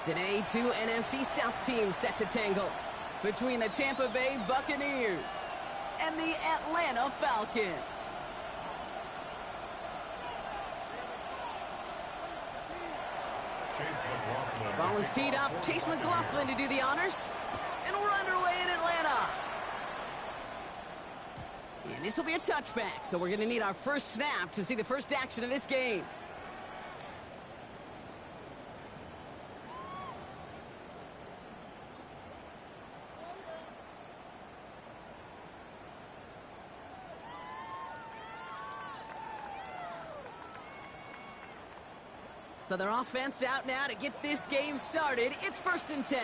It's an A2 NFC South team set to tangle between the Tampa Bay Buccaneers and the Atlanta Falcons. Ball is teed up. Chase McLaughlin to do the honors. And we're underway in Atlanta. And this will be a touchback, so we're going to need our first snap to see the first action of this game. So their offense out now to get this game started. It's 1st and 10.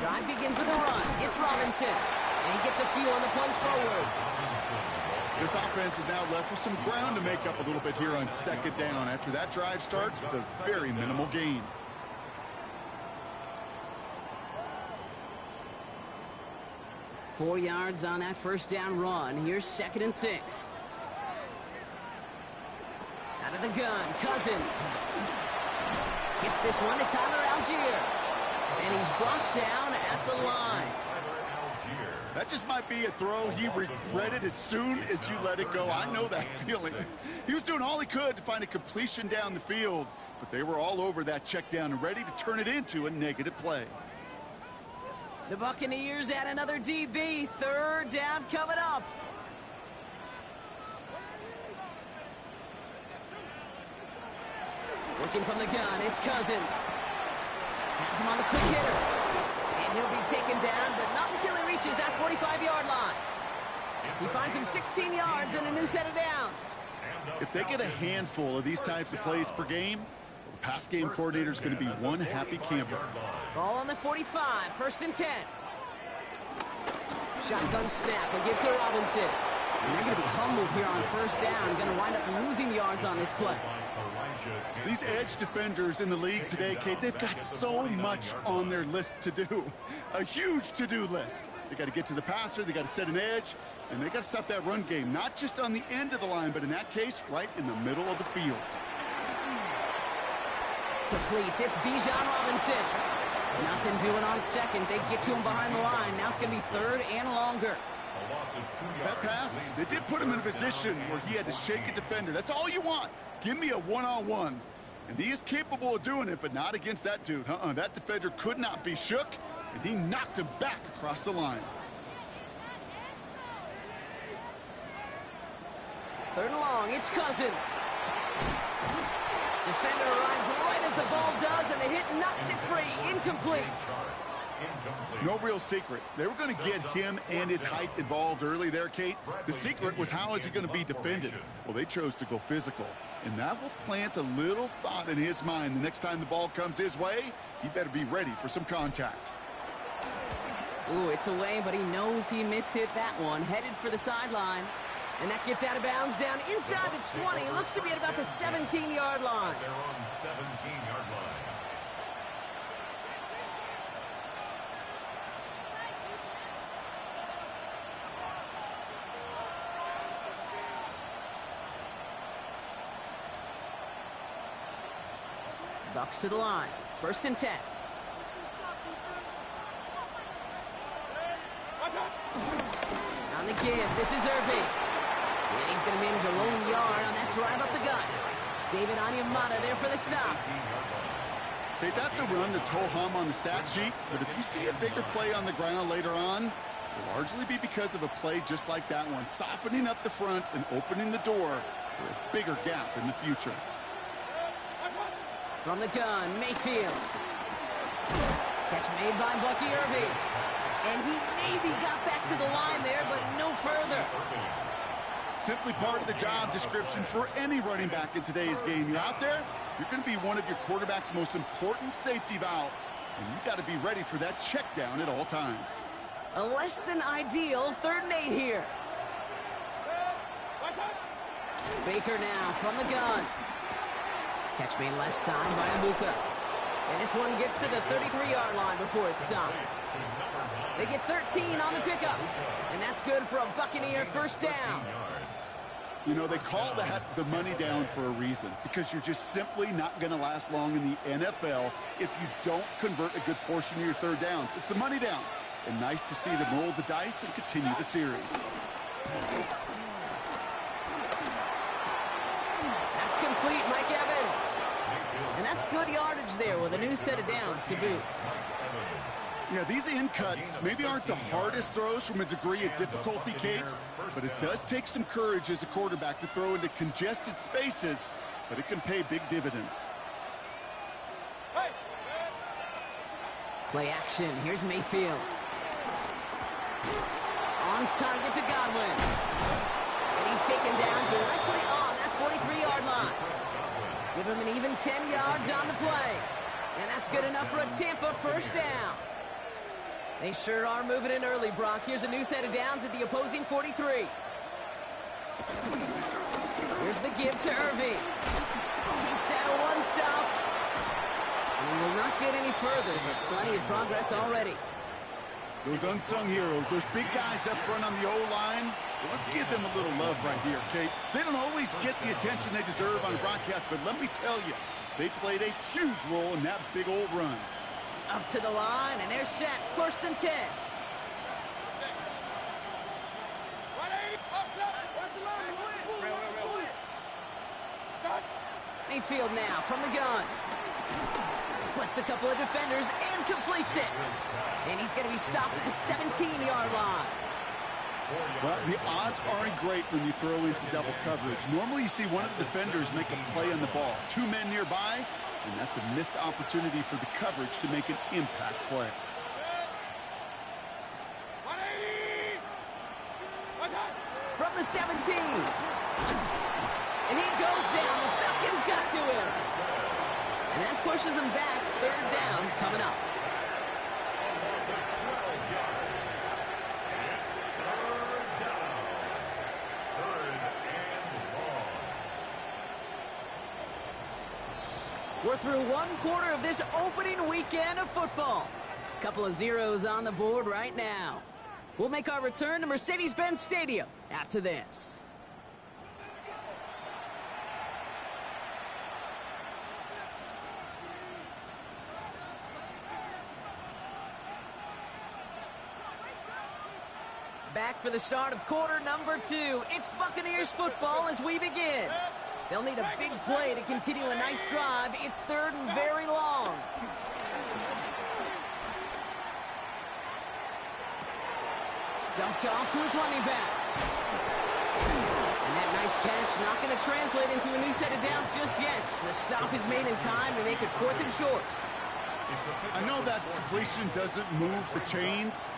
Drive begins with a run. It's Robinson. And he gets a few on the plunge forward. This offense is now left with some ground to make up a little bit here on 2nd down after that drive starts with a very minimal gain. Four yards on that 1st down run. Here's 2nd and 6. Out of the gun, Cousins. Gets this one to Tyler Algier. And he's brought down at the line. That just might be a throw he regretted as soon as you let it go. I know that feeling. He was doing all he could to find a completion down the field, but they were all over that check down and ready to turn it into a negative play. The Buccaneers add another DB. 3rd down coming up. Working from the gun, it's Cousins. Has him on the quick hitter. And he'll be taken down, but not until he reaches that 45-yard line. He finds him 16 yards and a new set of downs. If they get a handful of these types of plays per game, the pass game coordinator is going to be one happy camper. Ball on the 45, 1st and 10. Shotgun snap, will give to Robinson. And they're going to be humbled here on 1st down. Going to wind up losing yards on this play. These edge defenders in the league today, Kate, they've got so much on their list to do. A huge to-do list. They got to get to the passer, they got to set an edge, and they got to stop that run game, not just on the end of the line, but in that case, right in the middle of the field. Completes, it's Bijan Robinson. Nothing doing on 2nd. They get to him behind the line. Now it's going to be 3rd and longer. That pass, they did put him in a position where he had to shake a defender. That's all you want. Give me a one-on-one. And he is capable of doing it, but not against that dude. That defender could not be shook, and he knocked him back across the line. 3rd and long, it's Cousins. Defender arrives right as the ball does, and the hit knocks it free. Incomplete. No real secret. They were going to get him and his height involved early there, Kate. The secret was how is he going to be defended? Well, they chose to go physical. And that will plant a little thought in his mind. The next time the ball comes his way, he better be ready for some contact. Ooh, it's away, but he knows he mishit that one. Headed for the sideline. And that gets out of bounds down inside the 20. It looks to be at about the 17-yard line. They're on 17-yard line. Bucks to the line. 1st and 10. On the give, this is Irving. And he's going to manage a lone yard on that drive up the gut. David Onyemata there for the stop. Okay, that's a run that's ho-hum on the stat sheet, but if you see a bigger play on the ground later on, it'll largely be because of a play just like that one, softening up the front and opening the door for a bigger gap in the future. From the gun, Mayfield. Catch made by Bucky Irving. And he maybe got back to the line there, but no further. Simply part of the job description for any running back in today's game. You're out there, you're going to be one of your quarterback's most important safety valves. And you've got to be ready for that check down at all times. A less than ideal 3rd and 8 here. Baker now from the gun. Catch made left side by Amuka. And this one gets to the 33-yard line before it's stopped. They get 13 on the pickup. And that's good for a Buccaneer 1st down. You know, they call that the money down for a reason, because you're just simply not going to last long in the NFL if you don't convert a good portion of your third downs. It's the money down. And nice to see them roll the dice and continue the series. That's complete, Mike Evans. And that's good yardage there with a new set of downs to boot. Yeah, these in cuts maybe aren't the hardest throws from a degree of difficulty, Kate, but it does take some courage as a quarterback to throw into congested spaces, but it can pay big dividends. Play action. Here's Mayfield. On target to Godwin. And he's taken down directly on that 43-yard line. Give him an even 10 yards on the play. And that's good enough for a Tampa first down. They sure are moving in early, Brock. Here's a new set of downs at the opposing 43. Here's the give to Irving. Takes out a one-stop. And we will not get any further, but plenty of progress already. Those unsung heroes, those big guys up front on the O-line, well, let's give them a little love right here, Kate. They don't always get the attention they deserve on a broadcast, but let me tell you, they played a huge role in that big old run. Up to the line, and they're set. 1st and 10. Mayfield now from the gun. Splits a couple of defenders and completes it. And he's going to be stopped at the 17-yard line. Well, the odds aren't great when you throw into double coverage. Normally you see one of the defenders make a play on the ball. 2 men nearby, and that's a missed opportunity for the coverage to make an impact play. From the 17. And he goes down. The Falcons got to him. And that pushes him back. 3rd down coming up. We're through 1 quarter of this opening weekend of football. Couple of zeros on the board right now. We'll make our return to Mercedes-Benz Stadium after this. Back for the start of quarter number 2. It's Buccaneers football as we begin. They'll need a big play to continue a nice drive. It's 3rd and very long. Dumped off to his running back. And that nice catch not going to translate into a new set of downs just yet. The stop is made in time to make it 4th and short. I know that completion doesn't move the chains.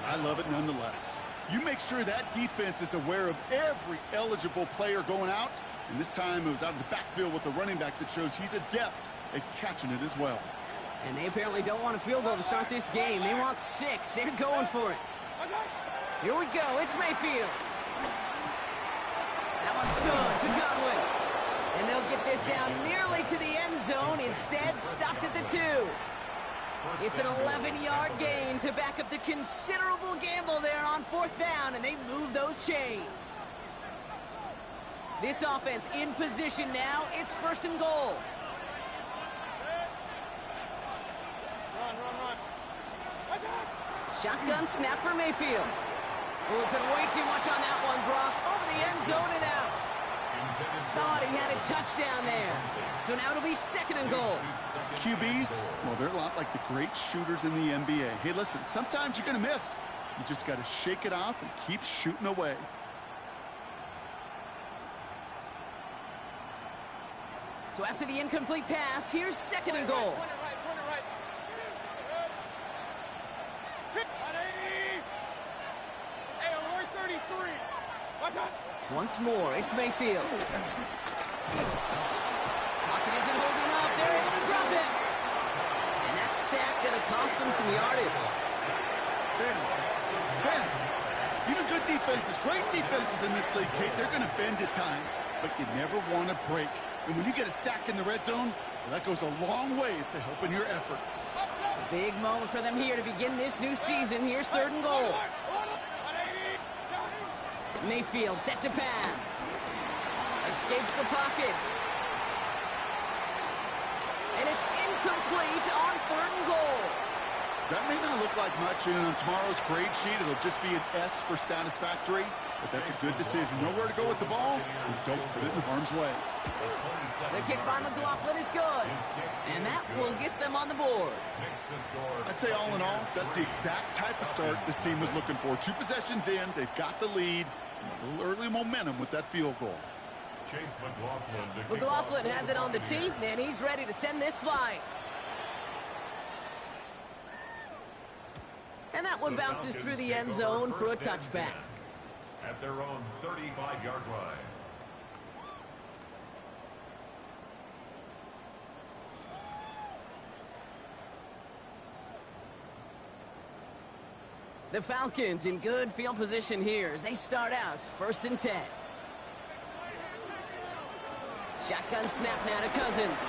I love it nonetheless. You make sure that defense is aware of every eligible player going out. And this time it was out of the backfield with a running back that shows he's adept at catching it as well. And they apparently don't want a field goal to start this game. They want 6. They're going for it. Here we go. It's Mayfield. That one's good to Godwin. And they'll get this down nearly to the end zone. Instead, stopped at the 2. It's an 11-yard gain to back up the considerable gamble there on 4th down, and they move those chains. This offense in position now. It's 1st and goal. Shotgun snap for Mayfield. Oh, could way too much on that one, Brock. Over the end zone and out. Thought he had a touchdown there. So now it'll be 2nd and goal. QBs, well, they're a lot like the great shooters in the NBA. Hey, listen, sometimes you're going to miss. You just got to shake it off and keep shooting away. So after the incomplete pass, here's 2nd and goal. Once more, it's Mayfield. Pocket isn't holding up. They're able to drop it. And that sack going to cost them some yardage. Ben, even good defenses, great defenses in this league, Kate, they're going to bend at times, but you never want to break. And when you get a sack in the red zone, well, that goes a long ways to helping your efforts. A big moment for them here to begin this new season. Here's 3rd and goal. Mayfield set to pass. Escapes the pocket. And it's incomplete on 3rd and goal. That may not look like much, and on tomorrow's grade sheet, it'll just be an S for satisfactory, but that's a good decision. Know where to go with the ball, and don't put it in harm's way. The kick by McLaughlin is good, and that will get them on the board. I'd say all in all, that's the exact type of start this team was looking for. 2 possessions in, they've got the lead, and a little early momentum with that field goal. McLaughlin has it on the tee, and he's ready to send this flying. And that one bounces through the end zone for a touchback. At their own 35-yard line. The Falcons in good field position here as they start out 1st and 10. Shotgun snap now to Cousins.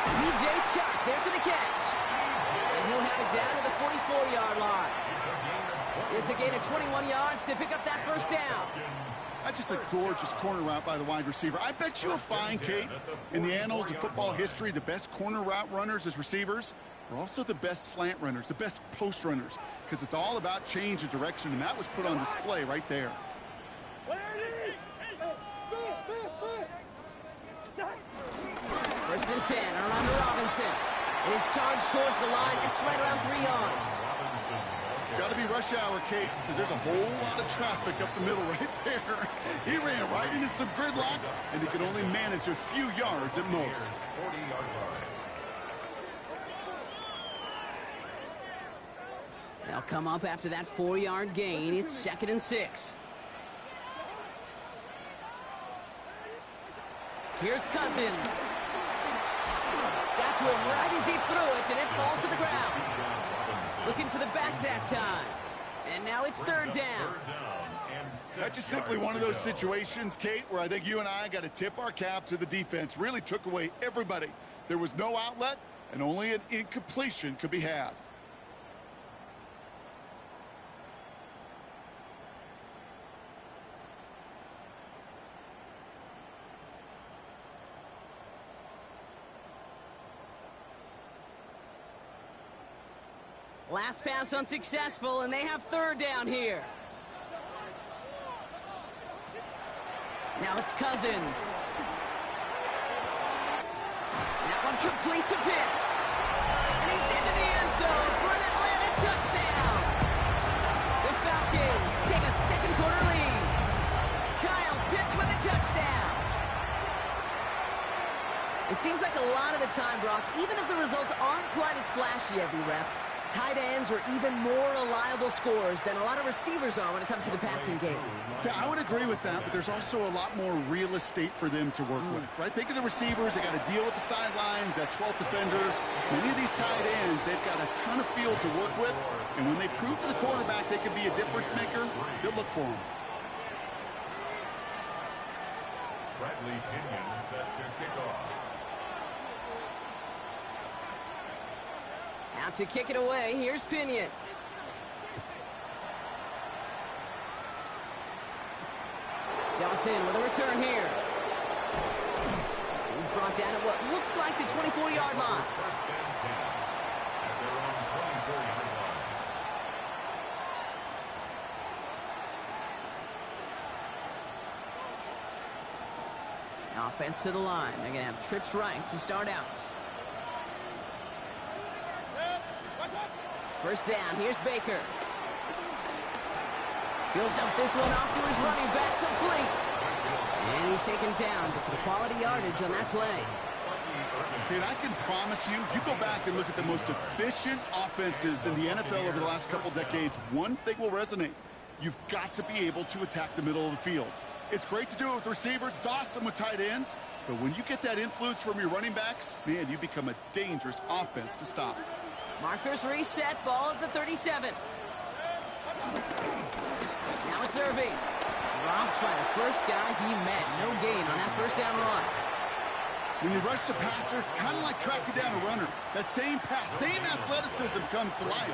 DJ Chuck there for the catch. And he'll have it down to the 44-yard line. It's a gain of 21 yards to pick up that 1st down. That's just a gorgeous corner route by the wide receiver. I bet you'll find, Kate, in the annals of football history, the best corner route runners as receivers are also the best slant runners, the best post runners, because it's all about change of direction, and that was put on display right there. 1st and 10, Armando Robinson. His charge towards the line, it's right around 3 yards. Got to be rush hour, Kate, because there's a whole lot of traffic up the middle right there. He ran right into some gridlock, and he could only manage a few yards at most. 40-yard line. They'll come up after that 4-yard gain. It's 2nd and 6. Here's Cousins. Got to him right as he threw it, and it falls to the ground. Looking for the back that time. And now it's 3rd down. That's just simply one of those situations, Kate, where I think you and I got to tip our cap to the defense. Really took away everybody. There was no outlet, and only an incompletion could be had. Last pass unsuccessful, and they have 3rd down here. Now it's Cousins. That one complete to Pitts. And he's into the end zone for an Atlanta touchdown. The Falcons take a 2nd quarter lead. Kyle Pitts with a touchdown. It seems like a lot of the time, Brock, even if the results aren't quite as flashy every rep, tight ends are even more reliable scorers than a lot of receivers are when it comes to the passing game. Yeah, I would agree with that, but there's also a lot more real estate for them to work with, right? Think of the receivers. They got to deal with the sidelines, that 12th defender. Many of these tight ends, they've got a ton of field to work with, and when they prove to the quarterback they can be a difference maker, they'll look for them. Bradley Pinion set to kick off. Out to kick it away, here's Pinion. Johnson with a return here. He's brought down at what looks like the 24-yard line. 1st and 10 at their own 24-yard line. Offense to the line. They're going to have trips right to start out. 1st down, here's Baker. He'll dump this one off to his running back, complete. And he's taken down, but to the quality yardage on that play. Dude, I can promise you, you go back and look at the most efficient offenses in the NFL over the last couple decades, one thing will resonate. You've got to be able to attack the middle of the field. It's great to do it with receivers. It's awesome with tight ends. But when you get that influence from your running backs, man, you become a dangerous offense to stop. Markers reset, ball at the 37. Now it's Irving. Dropped by the first guy he met. No gain on that 1st down run. When you rush the passer, it's kind of like tracking down a runner. That same pass, same athleticism comes to life.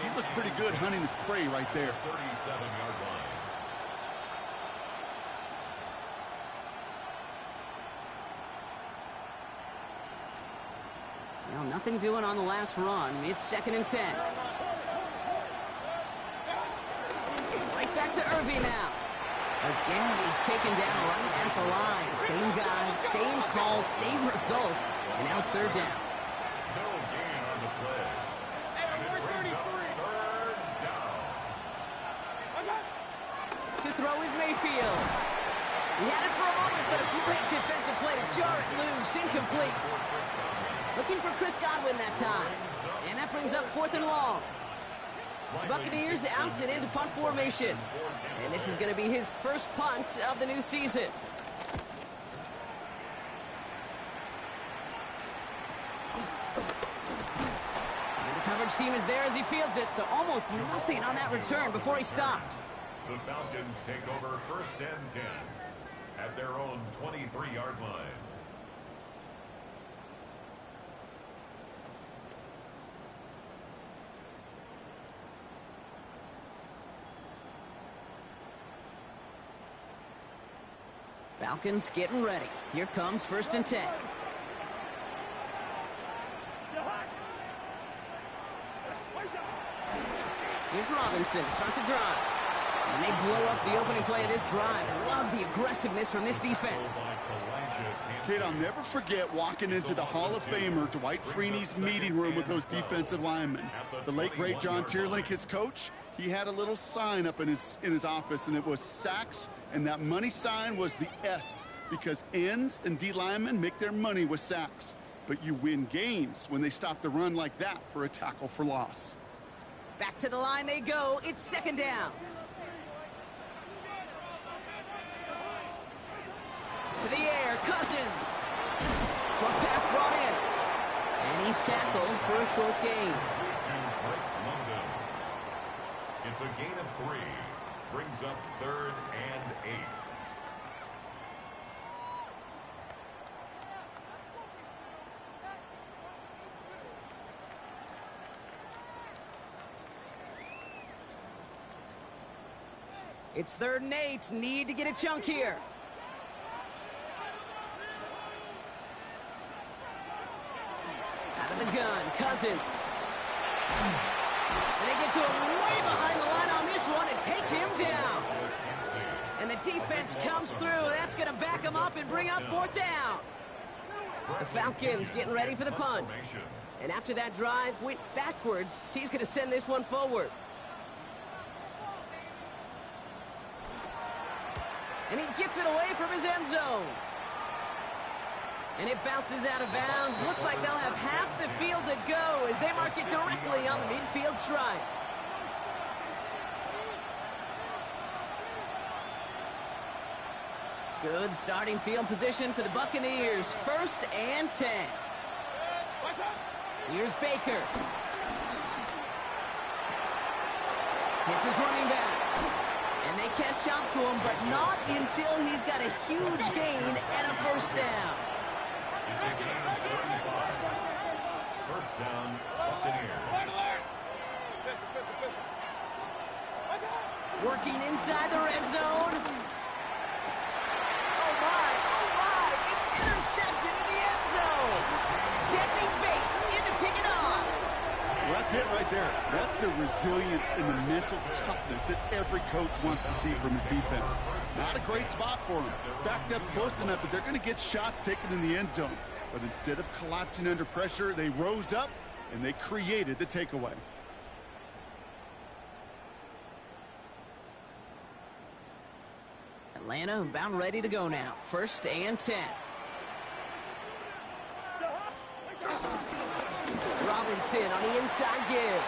He looked pretty good hunting his prey right there. 37-yard line. Well, nothing doing on the last run. It's 2nd and 10. Right back to Irving now. Again, he's taken down right at the line. Same guy, same call, same result. And now it's 3rd down. No gain on the play. And it brings up 3rd down. To throw is Mayfield. He had it for a moment, but a great defensive play to jar it loose. Incomplete. Looking for Chris Godwin that time. And that brings up 4th and long. The Buccaneers out and into punt formation. And this is going to be his first punt of the new season. And the coverage team is there as he fields it, so almost nothing on that return before he stopped. The Falcons take over 1st and 10 at their own 23-yard line. Falcons getting ready. Here comes 1st and 10. Here's Robinson to start the drive. And they blow up the opening play of this drive. I love the aggressiveness from this defense. Kate, I'll never forget walking into the Hall of Famer Dwight Freeney's meeting room with those defensive linemen. The late, great John Tierlink, his coach, he had a little sign up in his office, and it was sacks, and that money sign was the S, because ends and D linemen make their money with sacks. But you win games when they stop the run like that for a tackle for loss. Back to the line they go. It's 2nd down. To the air, Cousins. Short pass brought in. And he's tackled for a short gain. It's a gain of 3. Brings up 3rd and 8. It's 3rd and 8. Need to get a chunk here. Out of the gun, Cousins. And they get to him way behind the line on this one and take him down. And the defense comes through. That's going to back him up and bring up 4th down. The Falcons getting ready for the punt. And after that drive went backwards, he's going to send this one forward. And he gets it away from his end zone. And it bounces out of bounds. Looks like they'll have half the field to go as they mark it directly on the midfield stripe. Good starting field position for the Buccaneers. 1st and 10. Here's Baker. Hits his running back. And they catch up to him, but not until he's got a huge gain and a 1st down. It's a gain of 35. 1st down, Buccaneers. Working inside the red zone. Oh my, it's intercepted in the end zone. Jesse Bates in to pick it off. Well, that's it right there. That's the resilience and the mental toughness that every coach wants to see from his defense. Not a great spot for him. Backed up close enough that they're going to get shots taken in the end zone. But instead of collapsing under pressure, they rose up and they created the takeaway. Atlanta about ready to go now. 1st and 10. Robinson on the inside give.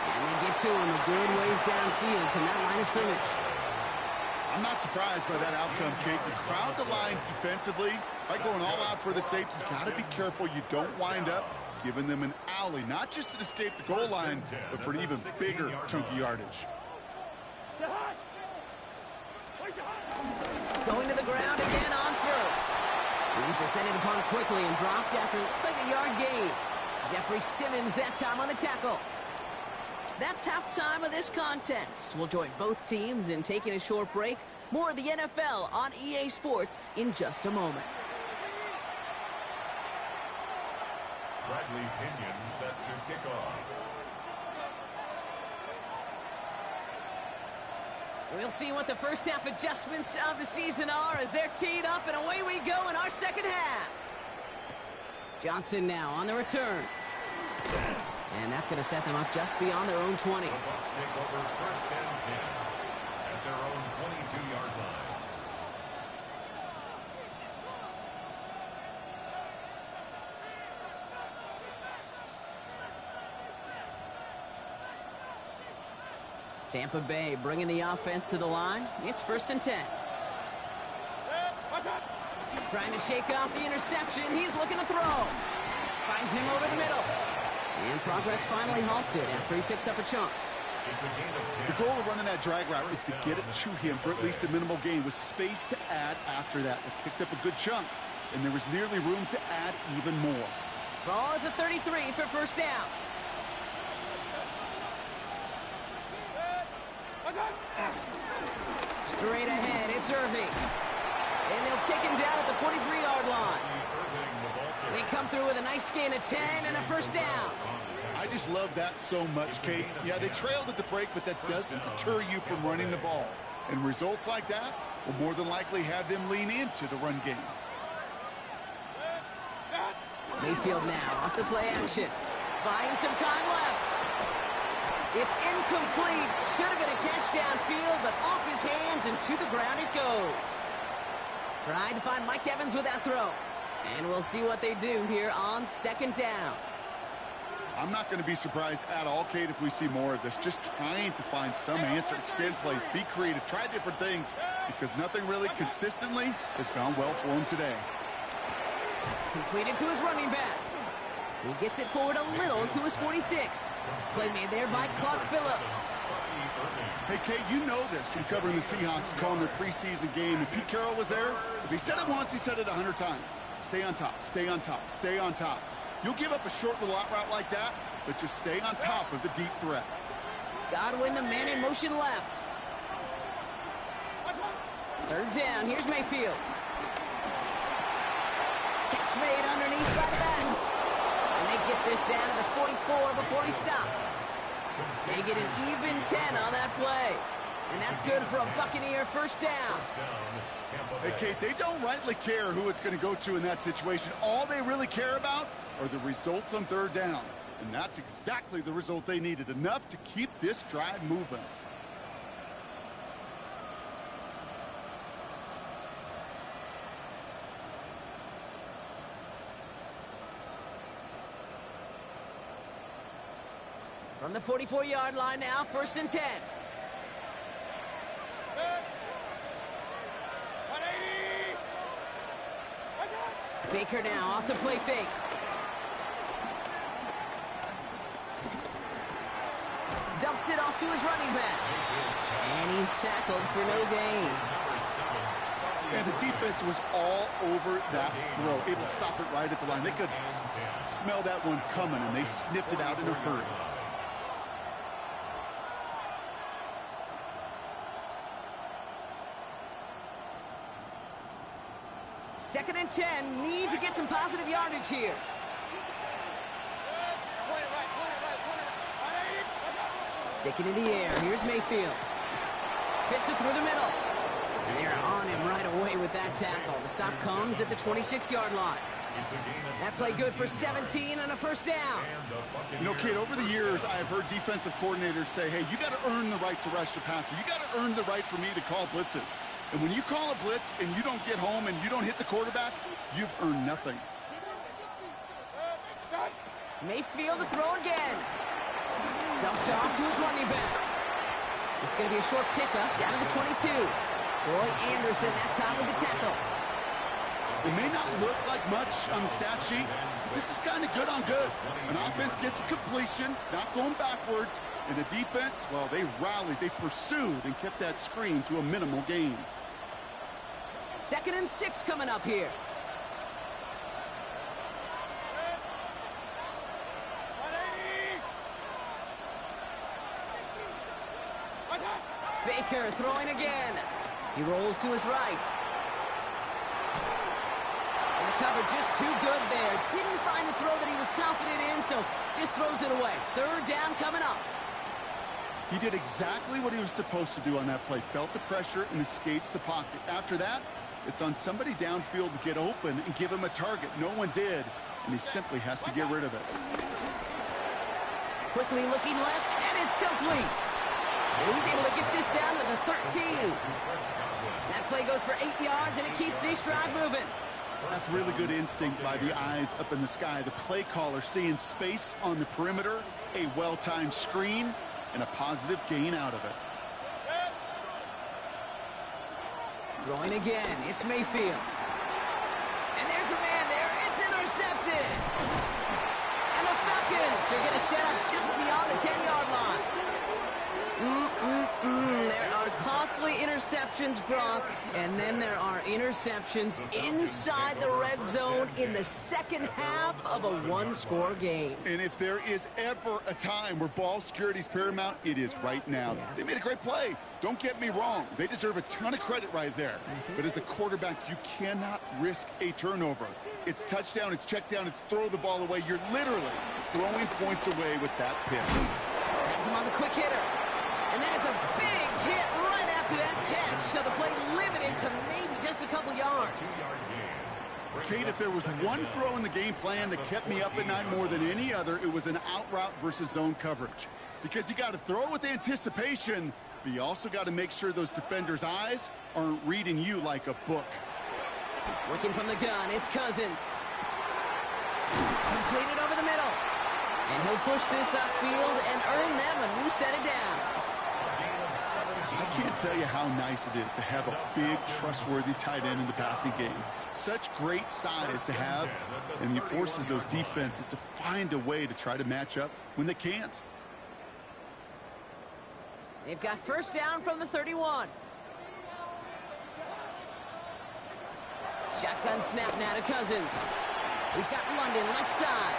And they get to him a good ways downfield from that line of scrimmage. I'm not surprised by that outcome, Kate. You crowd the line defensively by going all out for the safety. You got to be careful you don't wind up giving them an alley, not just to escape the goal line, but for an even bigger chunk of yardage. Going to the ground again on 1st. He's descended upon quickly and dropped after looks like a yard gain. Jeffrey Simmons that time on the tackle. That's halftime of this contest. We'll join both teams in taking a short break. More of the NFL on EA Sports in just a moment. Bradley Pinion set to kick off. We'll see what the first half adjustments of the season are as they're teed up, and away we go in our second half. Johnson now on the return. And that's going to set them up just beyond their own 20. The Bucs take over first and 10 at their own 22-yard line. Tampa Bay bringing the offense to the line. It's first and 10. Trying to shake off the interception. He's looking to throw. Finds him over the middle. And progress finally halted after he picks up a chunk. The goal of running that drag route is to get it to him for at least a minimal gain with space to add after that. They picked up a good chunk, and there was nearly room to add even more. Ball at the 33 for first down. Straight ahead, it's Irving. And they'll take him down at the 43-yard line. They come through with a nice gain of 10 and a first down. I just love that so much, Kate. Yeah, they trailed at the break, but that doesn't deter you from running the ball. And results like that will more than likely have them lean into the run game. Mayfield now off the play action. Buying some time left. It's incomplete. Should have been a catch downfield, but off his hands and to the ground it goes. Trying to find Mike Evans with that throw. And we'll see what they do here on second down. I'm not going to be surprised at all, Kate, if we see more of this. Just trying to find some answer, extend plays, be creative, try different things, because nothing really consistently has gone well for him today. Completed to his running back. He gets it forward a little to his 46. Play made there by Clark Phillips. Hey, Kate, you know this from covering the Seahawks, calling their preseason game. And Pete Carroll was there. If he said it once, he said it 100 times. Stay on top, stay on top, stay on top. You'll give up a short little out route like that, but just stay on top of the deep threat. Godwin, the man in motion left. Third down, here's Mayfield. Catch made underneath by the back. And they get this down to the 44 before he stopped. They get an even 10 on that play. And that's good for a Buccaneer first down. Hey, Kate, they don't rightly care who it's going to go to in that situation. All they really care about are the results on third down. And that's exactly the result they needed, enough to keep this drive moving. From the 44-yard line now, first and 10. Baker now off the play fake. Dumps it off to his running back. And he's tackled for no gain. And the defense was all over that throw, able to stop it right at the line. They could smell that one coming, and they sniffed it out in a hurry. Second and 10, need to get some positive yardage here. Sticking in the air, here's Mayfield. Fits it through the middle. And they're on him right away with that tackle. The stop comes at the 26-yard line. That play good for 17 and a first down. You know, Kate, over the years, I've heard defensive coordinators say, hey, you got to earn the right to rush the passer. You got to earn the right for me to call blitzes. And when you call a blitz and you don't get home and you don't hit the quarterback, you've earned nothing. Mayfield to throw again. Dumped off to his running back. It's going to be a short pickup down to the 22. Troy Anderson, that time with the tackle. It may not look like much on the stat sheet, but this is kind of good on good. An offense gets a completion, not going backwards, and the defense, well, they rallied, they pursued, and kept that screen to a minimal gain. Second and 6 coming up here. Baker throwing again. He rolls to his right. And the cover just too good there. Didn't find the throw that he was confident in, so just throws it away. Third down coming up. He did exactly what he was supposed to do on that play. Felt the pressure and escapes the pocket. After that, it's on somebody downfield to get open and give him a target. No one did, and he simply has to get rid of it. Quickly looking left, and it's complete. And he's able to get this down to the 13. That play goes for 8 yards, and it keeps this drive moving. That's really good instinct by the eyes up in the sky. The play caller seeing space on the perimeter, a well-timed screen, and a positive gain out of it. Throwing again, it's Mayfield. And there's a man there, it's intercepted. And the Falcons are going to set up just beyond the 10-yard line. There are costly interceptions, Brock, and then there are interceptions inside the red zone in the second half of a one-score game. And if there is ever a time where ball security is paramount, it is right now. Yeah. They made a great play. Don't get me wrong. They deserve a ton of credit right there. But as a quarterback, you cannot risk a turnover. It's touchdown, it's check down, it's throw the ball away. You're literally throwing points away with that pick. Has him on the quick hitter. And there's a big hit right after that catch, so the play limited to maybe just a couple yards. Kate, if there was one throw in the game plan that kept me up at night more than any other, it was an out route versus zone coverage. Because you got to throw with anticipation, but you also got to make sure those defenders' eyes aren't reading you like a book. Working from the gun, it's Cousins. Completed over the middle. And he'll push this upfield and earn them a new set of downs. I can't tell you how nice it is to have a big, trustworthy tight end in the passing game. Such great size to have, and he forces those defenses to find a way to try to match up when they can't. They've got first down from the 31. Shotgun snap now to Cousins. He's got London left side.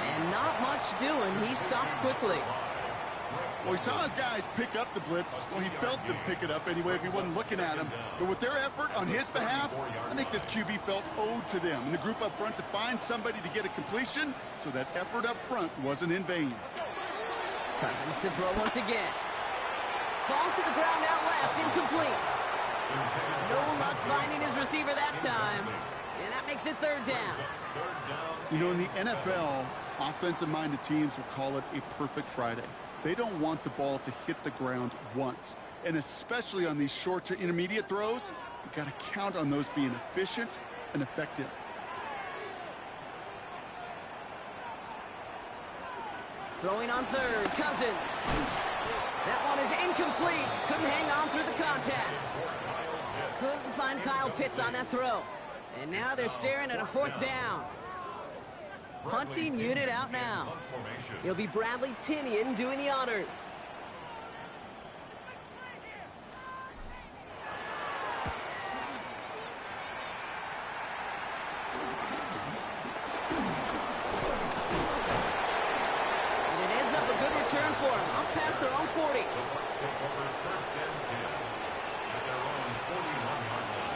And not much doing. He stopped quickly. Well, he saw his guys pick up the blitz. Well, he felt them pick it up anyway if he wasn't looking at him. But with their effort on his behalf, I think this QB felt owed to them and the group up front to find somebody to get a completion, so that effort up front wasn't in vain. Cousins to throw once again. Falls to the ground out left, incomplete. No luck finding his receiver that time. And that makes it third down. You know, in the NFL, offensive-minded teams will call it a perfect Friday. They don't want the ball to hit the ground once. And especially on these short to intermediate throws, you've got to count on those being efficient and effective. Throwing on third, Cousins. That one is incomplete. Couldn't hang on through the contact. Couldn't find Kyle Pitts on that throw. And now they're staring at a fourth down. Punting unit out now. It'll be Bradley Pinion doing the honors. And it ends up a good return for him. Up past their own 40. First and 10 at their own 41-yard line.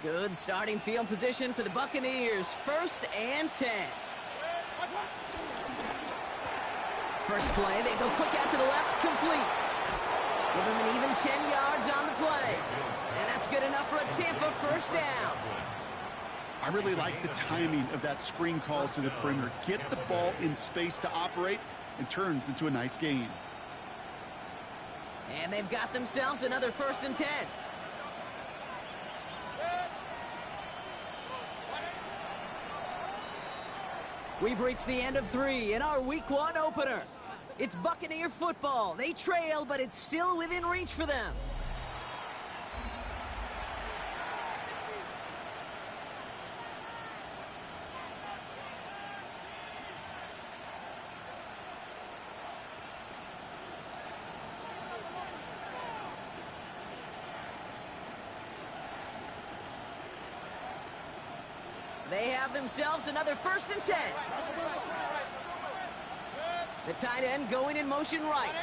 Good starting field position for the Buccaneers. First and 10. First play, they go quick out to the left, complete. Give him an even 10 yards on the play. And that's good enough for a Tampa first down. I really like the timing of that screen call to the perimeter. Get the ball in space to operate, and turns into a nice gain. And they've got themselves another first and 10. We've reached the end of 3 in our Week 1 opener. It's Buccaneer football. They trail, but it's still within reach for them. They have themselves another first and 10. The tight end going in motion right.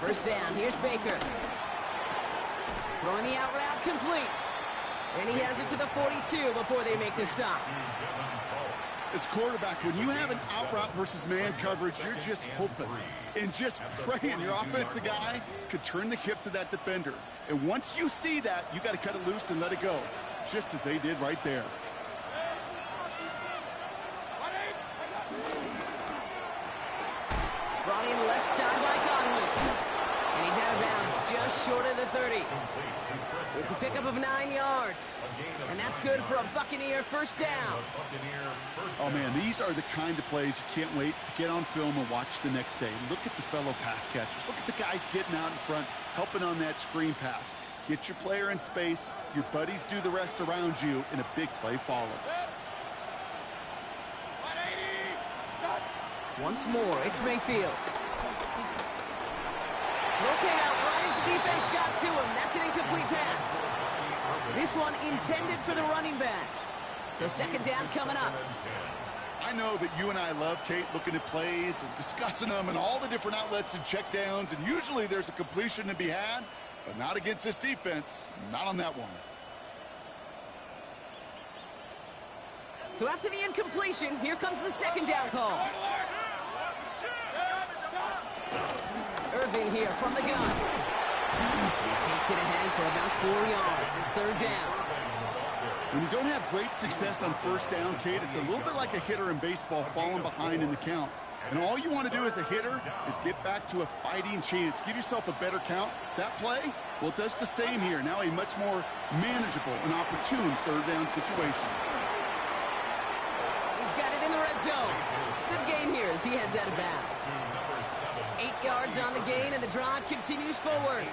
First down, here's Baker. Throwing the out route complete. And he has it to the 42 before they make the stop. As quarterback, when you have an out route versus man coverage, you're just hoping and just praying your offensive guy could turn the hips of that defender. And once you see that, you got to cut it loose and let it go, just as they did right there. Brought in left side by Conley. And he's out of bounds just short of the 30. It's a pickup of 9 yards. And that's good for a Buccaneer first down. Oh, man, these are the kind of plays you can't wait to get on film and watch the next day. Look at the fellow pass catchers. Look at the guys getting out in front, helping on that screen pass. Get your player in space. Your buddies do the rest around you, and a big play follows. Once more, it's Mayfield. Throw came out right as the defense got to him. That's an incomplete pass. This one intended for the running back. So second down coming up. I know that you and I love, Kate, looking at plays and discussing them and all the different outlets and checkdowns, and usually there's a completion to be had, but not against this defense. Not on that one. So after the incompletion, here comes the second down call. Irving here from the gun. He takes it ahead for about 4 yards. It's third down. When you don't have great success on first down, Kate, it's a little bit like a hitter in baseball falling behind in the count. And all you want to do as a hitter is get back to a fighting chance. Give yourself a better count. That play, well, it does the same here. Now a much more manageable and opportune third down situation. He's got it in the red zone. Good gain here as he heads out of bounds. 8 yards on the gain, and the drive continues forward.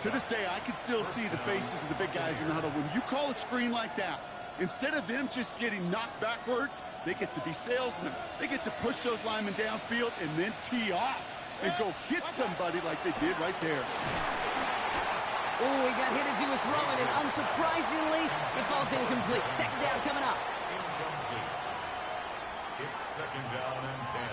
To this day, I can still see the faces of the big guys in the huddle. When you call a screen like that, instead of them just getting knocked backwards, they get to be salesmen. They get to push those linemen downfield and then tee off and go hit somebody like they did right there. Oh, he got hit as he was throwing, and unsurprisingly, it falls incomplete. Second down coming up. Incomplete. It's second down and 10.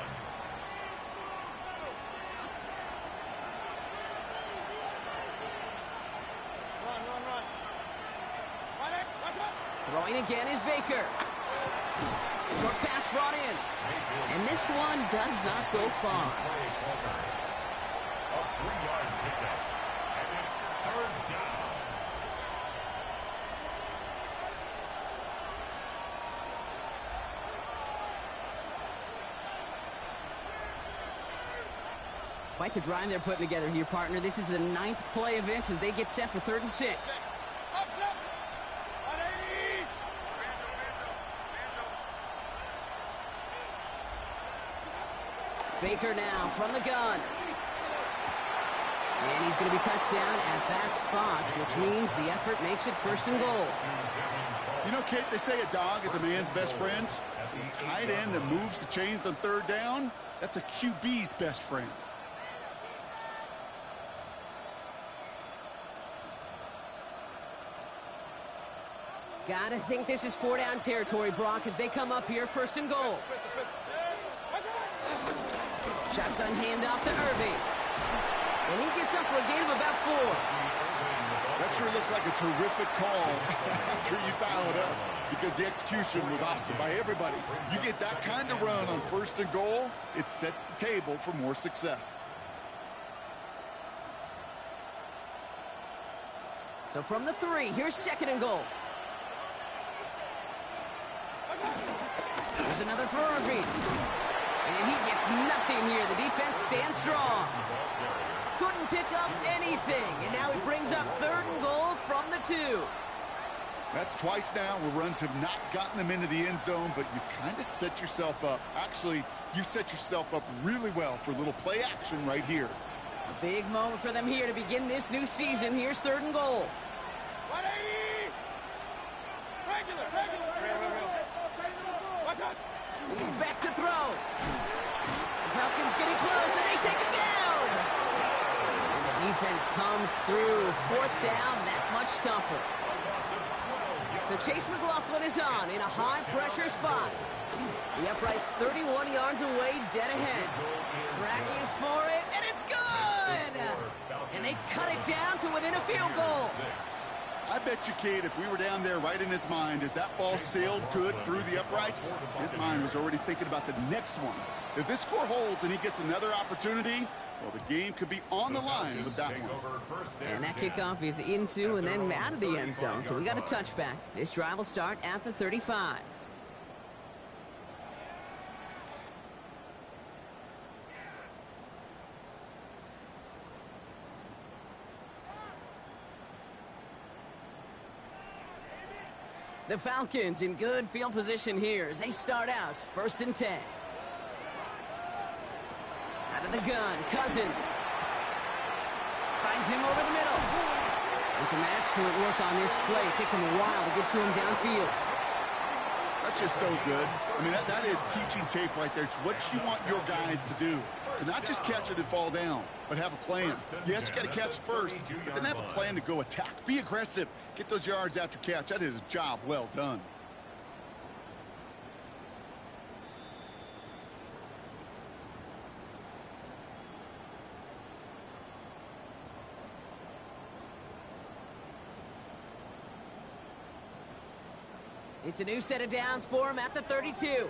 Throwing again is Baker. Short pass brought in. And this one does not go far. A 3-yard pickup. And it's third down. Quite the drive they're putting together here, partner. This is the 9th play of it as they get set for 3rd and 6. Baker now from the gun. And he's going to be touched down at that spot, which means the effort makes it 1st and goal. You know, Kate, they say a dog is a man's best friend. A tight end that moves the chains on third down, that's a QB's best friend. Gotta think this is 4-down territory, Brock, as they come up here, 1st and goal. Shotgun handoff to Irving. And he gets up for a gain of about 4. That sure looks like a terrific call after you dial it up, because the execution was awesome by everybody. You get that kind of run on 1st and goal, it sets the table for more success. So from the 3, here's 2nd and goal. There's another for Irving. And he gets nothing here. The defense stands strong. Couldn't pick up anything. And now he brings up 3rd and goal from the 2. That's twice now where runs have not gotten them into the end zone, but you've kind of set yourself up. Actually, you've set yourself up really well for a little play action right here. A big moment for them here to begin this new season. Here's 3rd and goal. He's back to throw. The Falcons getting close, and they take him down. And the defense comes through. 4th down, that much tougher. So Chase McLaughlin is on in a high-pressure spot. The upright's 31 yards away, dead ahead. Tracking for it, and it's good! And they cut it down to within a field goal. I bet you, Kate, if we were down there right in his mind as that ball sailed good through the uprights, his mind was already thinking about the next one. If this score holds and he gets another opportunity, well, the game could be on the line with that one. And that kickoff is into and then out of the end zone, so we got a touchback. This drive will start at the 35. The Falcons in good field position here as they start out 1st and 10. Out of the gun, Cousins. Finds him over the middle. And some excellent work on this play. It takes him a while to get to him downfield. That's just so good. I mean, that is teaching tape right there. It's what you want your guys to do. To not just catch it and fall down, but have a plan. Yes, you got to catch it first, but then have a plan to go attack. Be aggressive. Get those yards after catch. That is a job well done. It's a new set of downs for him at the 32.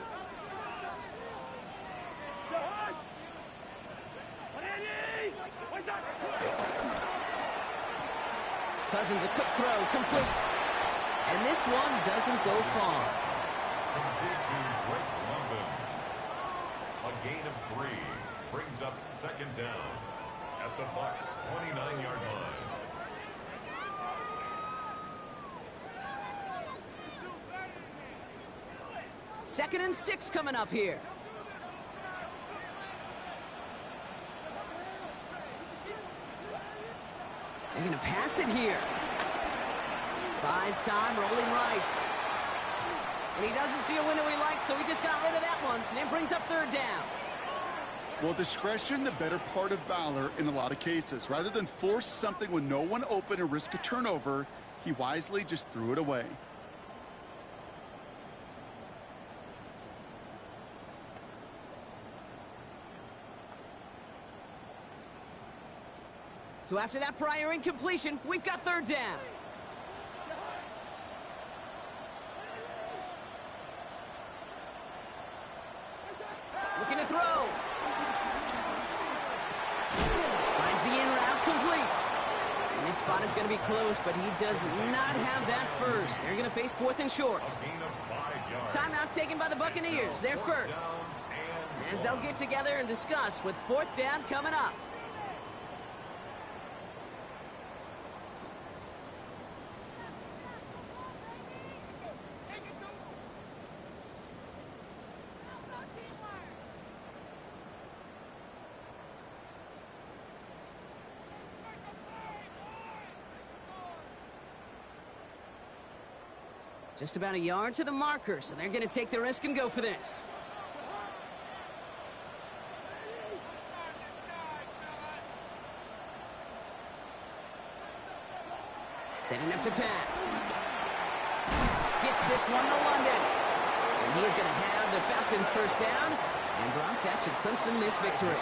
Cousins, a quick throw, complete. And this one doesn't go far. Complete to Drake London. A gain of 3 brings up 2nd down at the Bucs' 29-yard line. Second and 6 coming up here. They're going to pass it here. Buys time, rolling right. And he doesn't see a window he likes, so he just got rid of that one. And then brings up 3rd down. Well, discretion, the better part of valor in a lot of cases. Rather than force something with no one open and risk a turnover, he wisely just threw it away. So after that prior incompletion, we've got 3rd down. Looking to throw. Finds the in route complete. And this spot is going to be close, but he does not have that first. They're going to face 4th and short. Timeout taken by the Buccaneers. They're first. As they'll get together and discuss with 4th down coming up. Just about a yard to the marker, so they're going to take the risk and go for this. Setting up to pass. Gets this one to London. And he is going to have the Falcons 1st down. And Brock, that should clinch them this victory.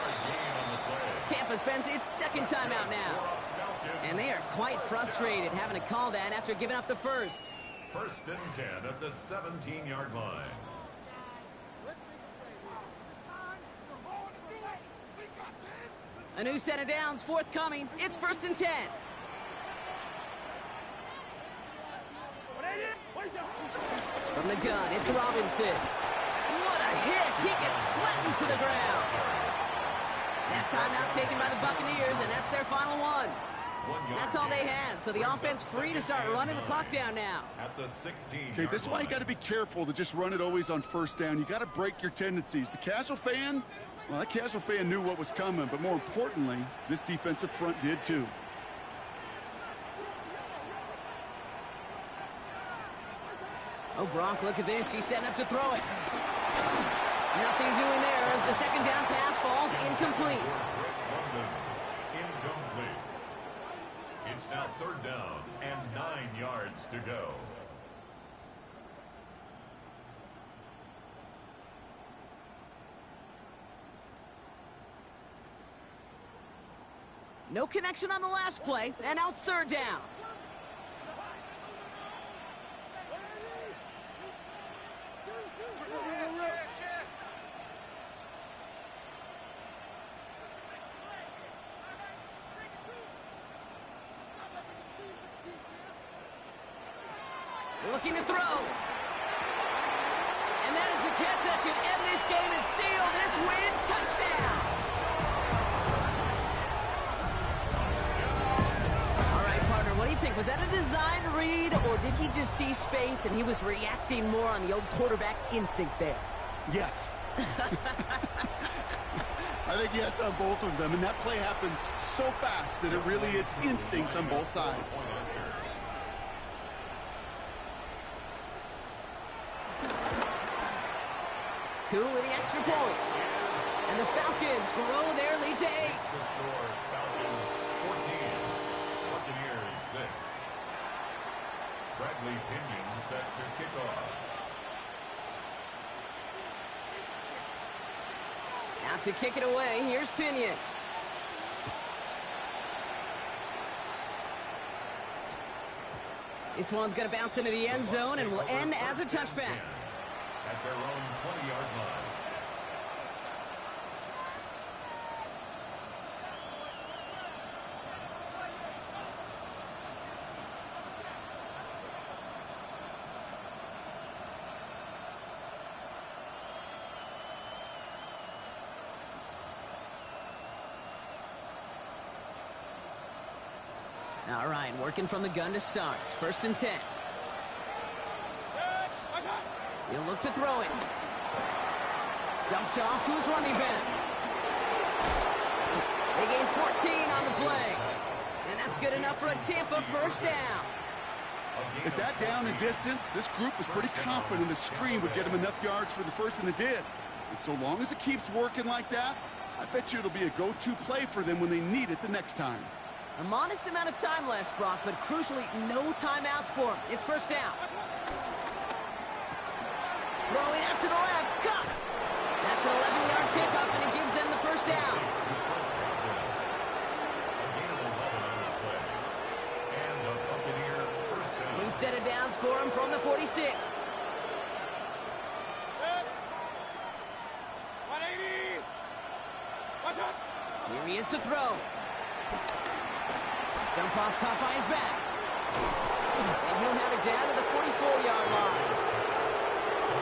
Tampa spends its 2nd time out now. And they are quite frustrated having to call that after giving up the first. 1st and 10 at the 17-yard line. A new set of downs forthcoming. It's 1st and 10. From the gun, it's Robinson. What a hit! He gets flattened to the ground. That timeout taken by the Buccaneers, and that's their final one. That's all they had, so the offense free to start running the clock down now. At the 16. Okay, this is why you got to be careful to just run it always on 1st down. You got to break your tendencies. The casual fan, well, that casual fan knew what was coming, but more importantly, this defensive front did too. Oh, Brock, look at this. He's setting up to throw it. Nothing doing there as the 2nd down pass falls incomplete. Incomplete. It's now 3rd down and 9 yards to go. No connection on the last play, and now it's third down. Looking to throw. And that is the catch that should end this game and seal this win. Touchdown. All right, partner, what do you think? Was that a design read, or did he just see space and he was reacting more on the old quarterback instinct there? Yes. I think yes on both of them, and that play happens so fast that it really is instincts on both sides. With the extra point. And the Falcons grow their lead to 8. The score, Falcons 14, Buccaneers 6. Bradley Pinion set to kick off. Now to kick it away, here's Pinion. This one's going to bounce into the end zone and will end as a touchback. At their own 20-yard line. All right, working from the gun to start. 1st and 10. He'll look to throw it. Dumped off to his running back. They gain 14 on the play. And that's good enough for a Tampa first down. At that down and distance, this group was pretty confident the screen would get them enough yards for the first, and it did. And so long as it keeps working like that, I bet you it'll be a go-to play for them when they need it the next time. A modest amount of time left, Brock, but crucially, no timeouts for him. It's first down. Throwing out to the left, cut. That's an 11-yard pickup, and it gives them the first down. New set of downs for him from the 46. Here he is to throw. Jump off, caught by his back. And he'll have it down to the 44-yard line.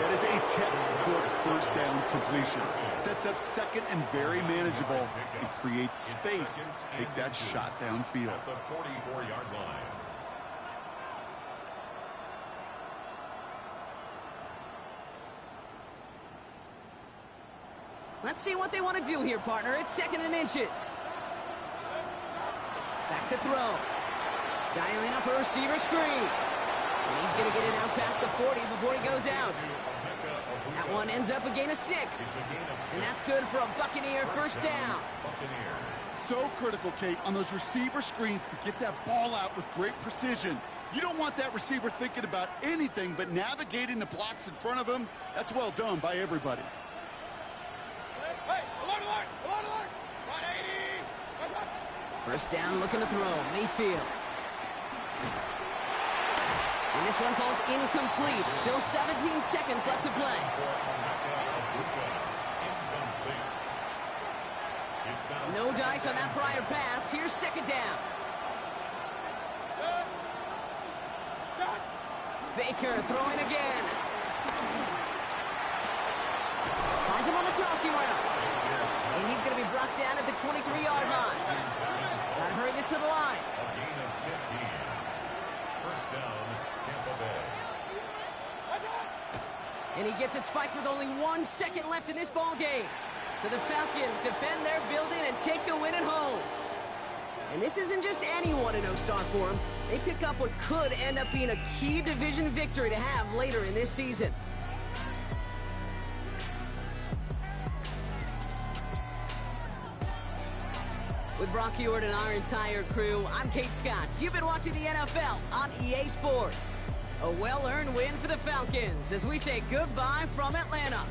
That is a textbook first down completion. Sets up second and very manageable and creates space to take that shot downfield. At the 44-yard line. Let's see what they want to do here, partner. It's 2nd and inches. Back to throw. Dialing up a receiver screen. And he's going to get it out past the 40 before he goes out. That one ends up a gain of 6. And that's good for a Buccaneer first down. So critical, Kate, on those receiver screens to get that ball out with great precision. You don't want that receiver thinking about anything but navigating the blocks in front of him. That's well done by everybody. First down, looking to throw. Mayfield. And this one falls incomplete. Still 17 seconds left to play. No dice on that prior pass. Here's 2nd down. Baker throwing again. Finds him on the crossing route. And he's going to be brought down at the 23-yard line. Got to hurry this to the line. A gain of 15. First down, Tampa Bay. And he gets it spiked with only 1 second left in this ball game. So the Falcons defend their building and take the win at home. And this isn't just any 1-0 start for them. They pick up what could end up being a key division victory to have later in this season. With Brock Ewart and our entire crew, I'm Kate Scott. You've been watching the NFL on EA Sports. A well-earned win for the Falcons as we say goodbye from Atlanta.